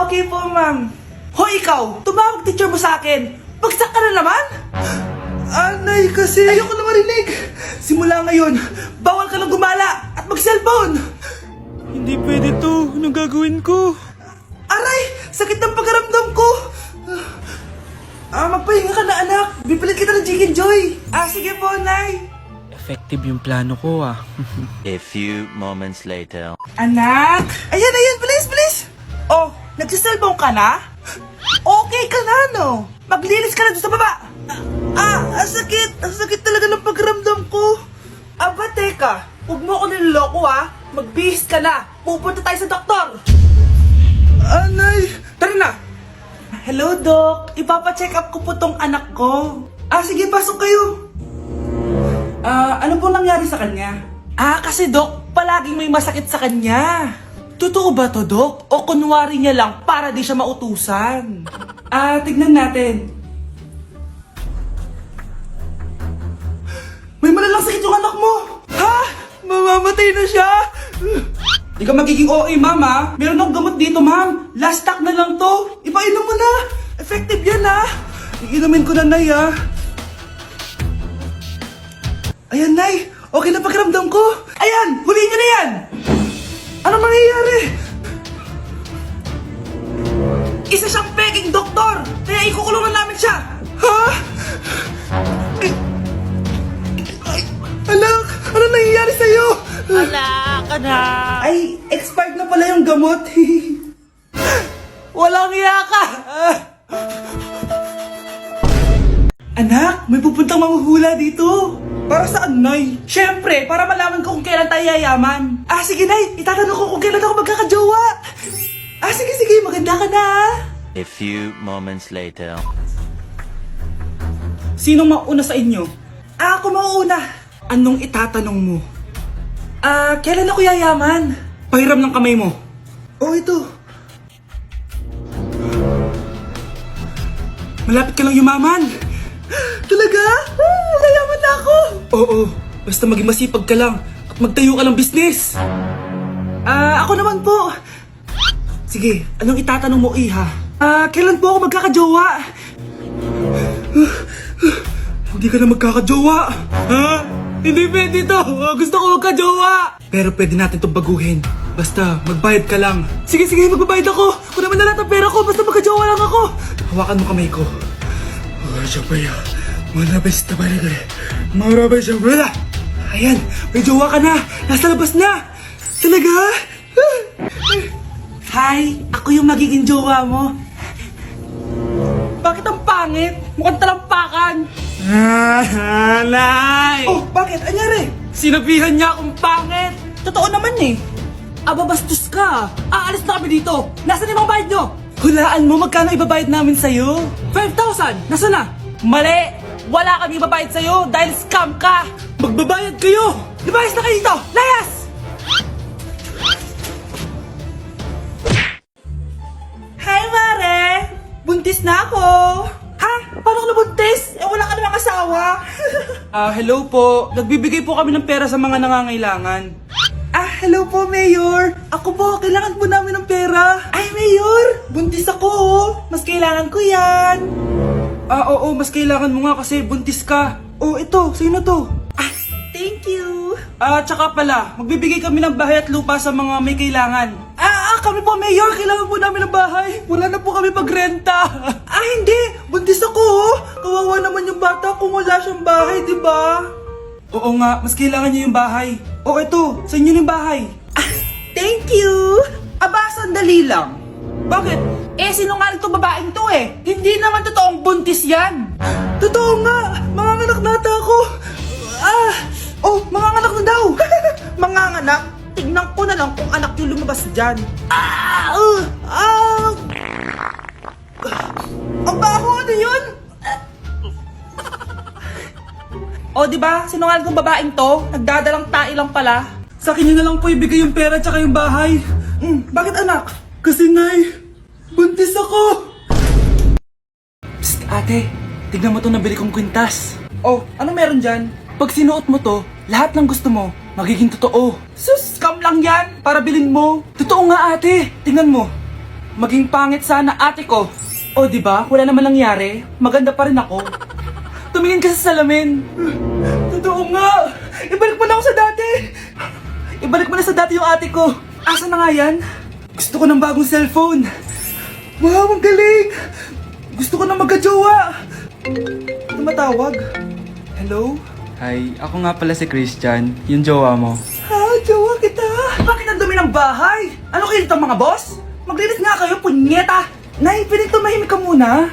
Okay po, ma'am. Hoy, ikaw! Tumawag teacher mo sa akin! Bagsak ka na naman? Nay, kasi... Ayoko na marinig! Simula ngayon, bawal ka lang gumala at mag-cellphone! Hindi pwede to. Anong gagawin ko? Aray! Sakit ng pagkaramdam ko! Magpahinga ka na, anak. Bipilit kita ng Chicken Joy. Sige po, Nay. Effective yung plano ko ah. A few moments later. Anak! Ayan, bilis! Oh, nagsiselfone ka na? Okay ka na, no? Maglinis ka na doon sa baba. Ang sakit. Ang sakit talaga ng pagramdam ko. Aba, teka. Huwag mo ako niloloko, ha? Magbihis ka na. Pupunta tayo sa doktor. Anay! Tara na. Hello, Doc. Ipapa-check up ko po tong anak ko. Sige, pasok kayo. Ano po nangyari sa kanya? Kasi Doc, palaging may masakit sa kanya. Totoo ba to, Doc? O kunwari niya lang para di siya mautusan? Tignan natin. May malalang sakit yung anak mo! Ha? Mamamatay na siya? Di ka magiging OA, mama. Meron akong gamot dito, ma'am. Last stock na lang to. Ipainom mo na. Effective yan, ha? Iinumin ko na, Nay, ha? Ayan, Nay. Okay na pakiramdam ko. Ayan, huliin niyo na yan. Ano mangyayari? Isa siyang peking doktor. Kaya ikukulong na namin siya. Ha? Anak, ano nangyayari sa'yo? Ay, expired na pala yung gamot. Walang iya ka. Anak, may pupuntang manghuhula dito. Para saan, Nay? Siyempre, para malaman ko kung kailan tayo yayaman. Sige, Nay. Itatanong ko kung kailan ako magkakajowa. Sige. Maganda ka na. A few moments later. Sinong mauna sa inyo? Ako mauna. Anong itatanong mo? Kailan ako yayaman? Pahiram ng kamay mo. Ito. Malapit ka lang yumaman. Talaga? Yayaman na ako. Oo, basta maging masipag ka lang at magtayo ka ng business. Ako naman po. Sige, anong itatanong mo, Iha? Kailan po ako magkakajowa? Hindi ka na magkakajowa. Hindi pwede to. Gusto ko magkajowa. Pero pwede natin itong baguhin. Basta, magbayad ka lang. Sige, magbabayad ako. Kung naman na lahat ang pera ko, basta magkajowa lang ako. Hawakan mo kamay ko. Ayan, may jowa ka na. Nasa labas na. Talaga? Hi, ako yung magiging jowa mo. Bakit ang pangit? Mukhang talampakan. Nay! Oh, bakit? Anyari? Sinabihan niya akong pangit. Totoo naman eh. Bastos ka. Aalis na kami dito. Nasaan yung mga bayad nyo? Hulaan mo magkano ibabayad namin sa'yo? 5,000! Nasaan na? Mali! Wala kami ibabayad sa'yo dahil scam ka! Magbabayad kayo! Lumayas na kayo dito! Layas! Hi, Mare! Buntis na ako! Ha? Paano ka nabuntis? Wala ka namang asawa! Hello po. Nagbibigay po kami ng pera sa mga nangangailangan. Hello po, Mayor. Ako po, kailangan po namin ng pera. Ay, Mayor! Buntis ako, oh. Mas kailangan ko yan. Oo, mas kailangan mo nga kasi buntis ka. Ito, sa'yo na to. Thank you. Tsaka pala, magbibigay kami ng bahay at lupa sa mga may kailangan. Kami po, Mayor. Kailangan po namin ng bahay. Wala na po kami magrenta. Hindi. Buntis ako, oh. Kawawa naman yung bata kung wala siyang bahay, di ba? Oo nga, mas kailangan niya yung bahay. Ito, sa inyo yung bahay. Thank you. Sandali lang. Bakit? Sinungaling tong babaeng to eh. Hindi naman totoong buntis yan. Totoo nga. Manganganak na ata ako. Manganganak na daw. Manganganak? Tignan ko na lang kung anak yung lumabas dyan. Ang baho, ano yun? Diba? Sinungaling kong babaeng to. Nagdadalang tae lang pala. Sa akin nyo na lang po ibigay yung pera tsaka yung bahay. Bakit, anak? Kasi, Nay, buntis ako. Psst, ate. Tignan mo to nabili kong kwintas. Ano meron dyan? Pag sinuot mo to, lahat ng gusto mo, magiging totoo. Sus, scam lang yan. Para bilhin mo. Totoo nga, ate. Tingnan mo. Maging pangit sana ate ko. O di ba? Wala naman nangyari. Maganda pa rin ako. Tumingin ka sa salamin. Totoo nga. Ibalik mo na ako sa dati. Ibalik mo na sa dati yung ate ko. Asa na nga yan? Gusto ko ng bagong cellphone. Wow, ang galing. Gusto ko na magka-jowa. Tumatawag. Hello? Hi, ako nga pala si Christian, yung jowa mo. Ha, jowa kita. Bakit ang dumi ng bahay? Ano kayo dito mga boss? Maglinis nga kayo, punyeta. Nay, pwede tumahimik ka muna?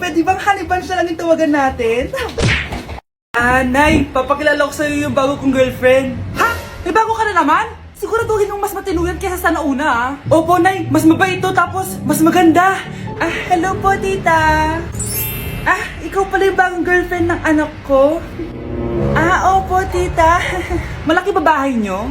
Pwede bang honey bunch na lang yung tawagan natin? Nay, papakilala ko sa'yo yung bago kong girlfriend. Ha? May bago ka na naman? Siguraduhin mong mas matino yan kesa sa nauna, ah. Opo, Nay, mas mabait ito, tapos mas maganda. Hello po, tita. Ikaw pala yung bagong girlfriend ng anak ko? Opo, tita. Malaki ba bahay nyo?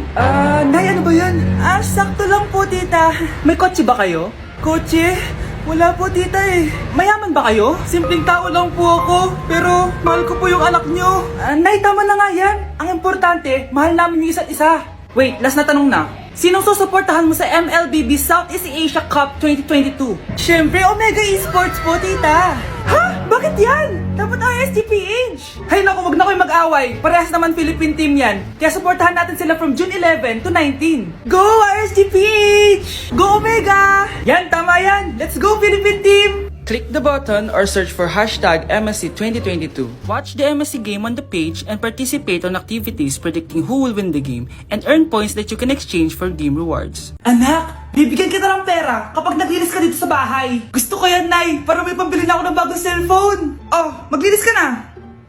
Nay, ano ba yan? Sakto lang po, tita. May kotse ba kayo? Kotse? Wala po, tita eh. Mayaman ba kayo? Simpleng tao lang po ako, pero mahal ko po yung anak nyo. Nay, tama na nga yan. Ang importante, mahal namin yung isa't isa. Wait, last na tanong na. Sinong susuportahan mo sa MLBB Southeast Asia Cup 2022? Siyempre, Omega Esports po, tita. Ha? Bakit yan? Dapat RSGPH. Hay naku, wag na kayo mag-away. Parehas naman Philippine team yan. Kaya suportahan natin sila from June 11 to 19. Go RSGPH! Go Omega! Yan, tama yan. Let's go Philippine team! Click the button or search for hashtag MSC 2022. Watch the MSC game on the page and participate on activities predicting who will win the game and earn points that you can exchange for game rewards. Anak, bibigyan kita ng pera kapag naglinis ka dito sa bahay. Gusto ko yan, Nay, para may pambili na ako ng bagong cellphone. Oh, maglinis ka na.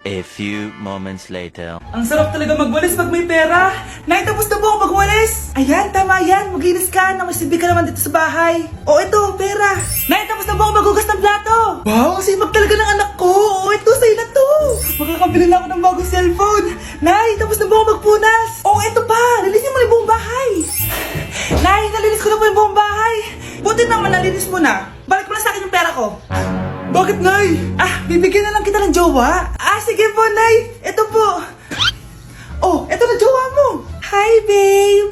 A few moments later. Ang sarap talaga magwalis pag may pera. Nay, tapos na po ako magwalis. Ayan, tama yan. Maglinis ka na may silbi ka naman dito sa bahay. O, ito, pera. Nay, tapos na po ako magugas ng plato. Wow, sipag talaga ng anak ko. O, ito, sa'yo na to. Makakabili na ako ng bagong cellphone. Nay, tapos na po ako magpunas. O, ito pa. Linisin mo na yung buong bahay. Nay, nalinis ko na po yung buong bahay. Buti naman, nalinis mo na. Balik mo na sa akin yung pera ko. Bakit, Nay? Bibigyan na lang kita ng jowa. Sige po, Nay. Ito po. Oh, ito na jowa mo. Hi, babe.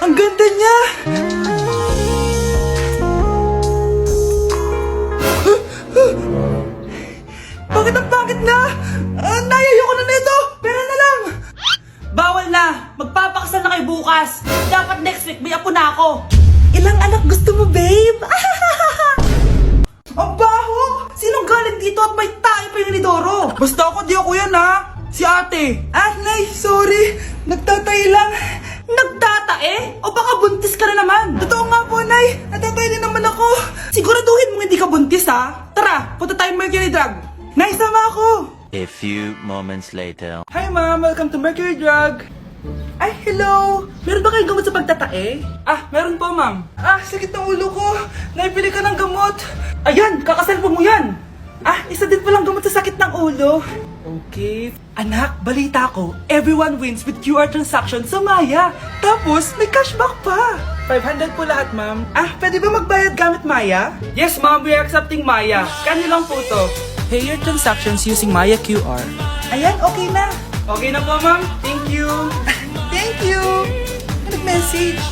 Ang ganda niya. Bakit ang pangit na? Nay, ayoko na nito. Pera na lang. Bawal na. Magpapakasal na kayo bukas. Dapat next week may apo na ako. Ilang anak gusto mo, babe? Ang baho! Sinong galing dito at may tae pa yung inidoro? Basta ako, di ako yan ha! Si ate! Nay, sorry! Nagtatay lang! Nagtatae? O baka buntis ka na naman? Totoo nga po, Nay! Natatay din naman ako! Siguraduhin mong hindi ka buntis ha! Tara, punta tayo Mercury Drug! Nay, sama ako! A few moments later. Hi ma'am! Welcome to Mercury Drug! Ay, hello! Meron ba kayong gamot sa pagtatae? Meron po, ma'am. Sakit ng ulo ko. Naipili ka ng gamot. Ayan, kakaselfon mo yan. Isa din palang gamot sa sakit ng ulo. Okay. Anak, balita ko, everyone wins with QR transaction sa Maya. Tapos, may cashback pa. 500 po lahat, ma'am. Pwede ba magbayad gamit Maya? Yes, ma'am. We are accepting Maya. Kano lang po to? Pay your transactions using Maya QR. Ayan, okay na. Okay na po, ma'am. Thank you. Thank you. Nag-message.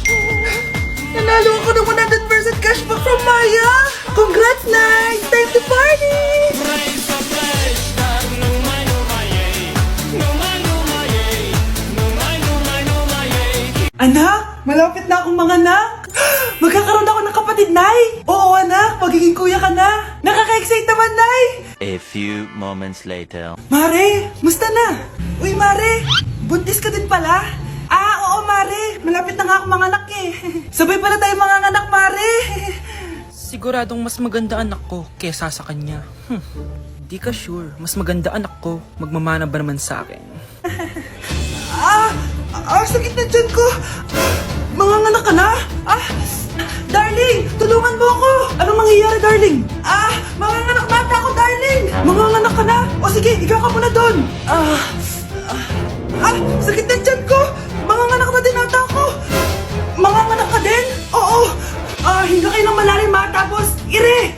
Nanalo ako ng 100% cashback from Maya. Congrats, Nay. Time to party. Anak, malapit na akong manganak. Magkakaroon ako ng kapatid, Nay. Oo, anak. Magiging kuya ka na. Nakaka-excite naman, Nay. A few moments later. Mare, musta na? Uy, Mare, buntis ka din pala? Oo, Mare. Malapit na nga ako manganak eh. Sabay pala tayo manganak, Mare. Siguradong mas maganda anak ko kesa sa kanya. Di ka sure. Mas maganda anak ko. Magmamana ba naman sa akin? Sakit na dyan ko. Manganganak ka na? Darling, tulungan mo ako. Anong mangyayari, darling? Manganganak na ako, darling. Manganganak ka na? O sige, ikaw ka muna doon. Sakit na dyan ko. Manganganak na din ata ako. Manganganak ka din? Oo. Hinga kayo ng malalim ha, tapos ire.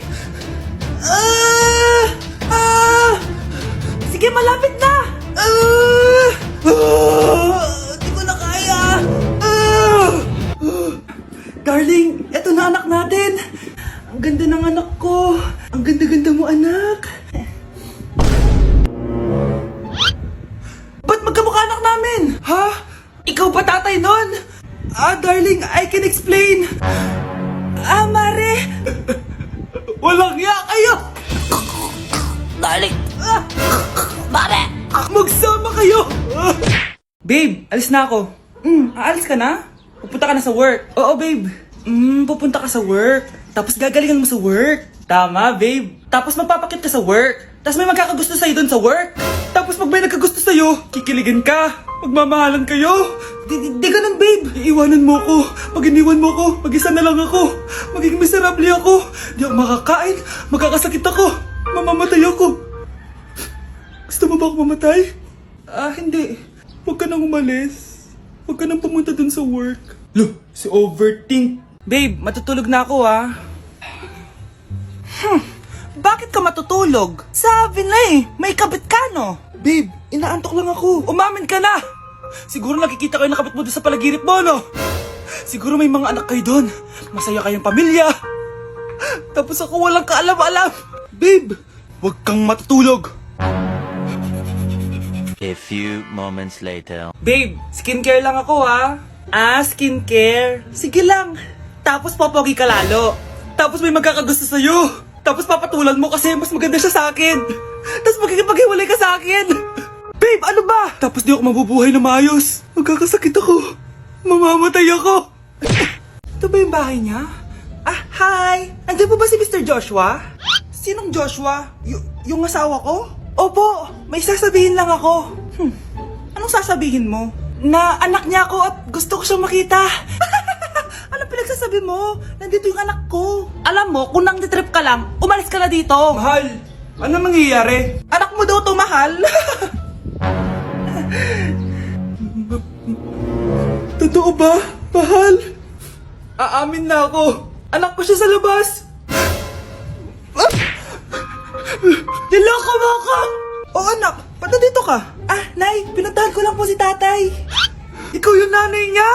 Sige, malapit na. Di ko na kaya. Darling, eto na anak natin. Ang ganda ng anak ko. Ang ganda-ganda mo, anak. Ba't magkamukha anak namin? Ha? Ikaw ba tatay nun? Darling, I can explain. Mare. Walang ya kayo. Darling. Mare. Magsama kayo. Babe, alis na ako. Aalis ka na? Pupunta ka na sa work. Oo, babe. Pupunta ka sa work. Tapos gagalingan mo sa work. Tama, babe. Tapos magpapakit ka sa work. Tapos may magkakagusto sa'yo dun sa work. Tapos pag may nagkagusto sa'yo, kikiligan ka. Magmamahalan kayo. Di ganun, babe. Iiwanan mo ako. Pag iniwan mo ako, mag-isa na lang ako. Magiging miserable ako. Di ako makakain. Magkakasakit ako. Mamamatay ako. Gusto mo ba ako mamatay? Hindi. Huwag ka nang umalis. Huwag ka nang pumunta dun sa work. Loh, si overthink. Babe, matutulog na ako Bakit ka matutulog? Sabi na may kabit ka no? Babe, inaantok lang ako. Umamin ka na! Siguro nakikita ko yung nakabit mo doon sa palagirip mo, no? Siguro may mga anak kayo doon. Masaya kayong pamilya. Tapos ako walang kaalam-alam. Babe, huwag kang matutulog. A few moments later. Babe, skincare lang ako skincare. Sige lang. Tapos popogi ka lalo. Tapos may magkakagusto sa'yo. Tapos papatulan mo kasi mas maganda siya sa akin. Tapos magkikipaghiwalay ka sa akin. Babe, ano ba? Tapos di ako mabubuhay na maayos. Magkakasakit ako. Mamamatay ako. Ito ba yung bahay niya? Hi! Andiyan po ba si Mr. Joshua? Sinong Joshua? Yung asawa ko? Opo, may sasabihin lang ako. Anong sasabihin mo? Na anak niya ako at gusto ko siyang makita. Ano pinagsasabi mo? Nandito yung anak ko. Alam mo, kung nang trip ka lang, umalis ka na dito. Mahal, ano mangyayari? Anak mo daw to, mahal. Totoo ba, mahal? Aamin na ako. Anak ko siya sa labas. Niloko mo ako! Oo, anak. Ba't nandito ka? Nay, pinuntahan ko lang po si tatay. Ikaw yung nanay niya?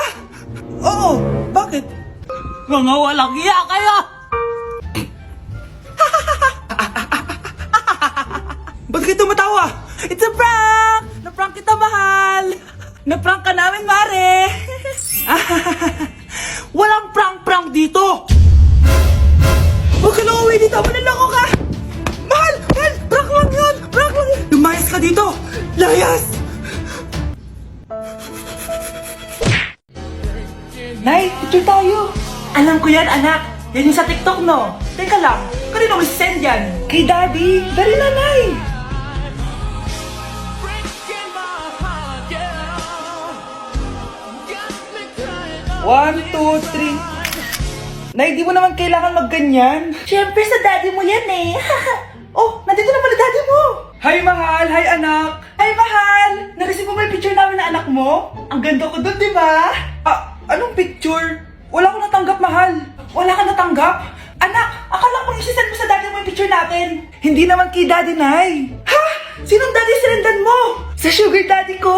Oo, bakit? Mga walang iya kayo! Ba't kayo tumatawa? It's a prank! Na-prank kita, mahal! Na-prank ka namin, mare! Walang prank-prank dito! Huwag ka lang uwi dito! Maniloko ka! Mahal! Mahal! Prank lang yun! Prank lang yun! Lumayas ka dito! Layas! Nay, picture tayo! Alam ko yan, anak! Yan yung sa TikTok, no? Teka lang, kanino mo send yan? Kay Daddy! Dari na, Nay! One, two, three. Nay, di mo naman kailangan magganyan. Siyempre sa daddy mo yan Oh, nandito na pala daddy mo. Hi, mahal. Hi, anak. Hi, mahal. Nareceive mo ba yung picture namin na anak mo? Ang ganda ko dun, di ba? Anong picture? Wala ko natanggap, mahal. Wala ka natanggap? Anak, akala ko isisend mo sa daddy mo yung picture natin. Hindi naman kay daddy, Nay. Ha? Sinong daddy sinendan mo? Sa sugar daddy ko.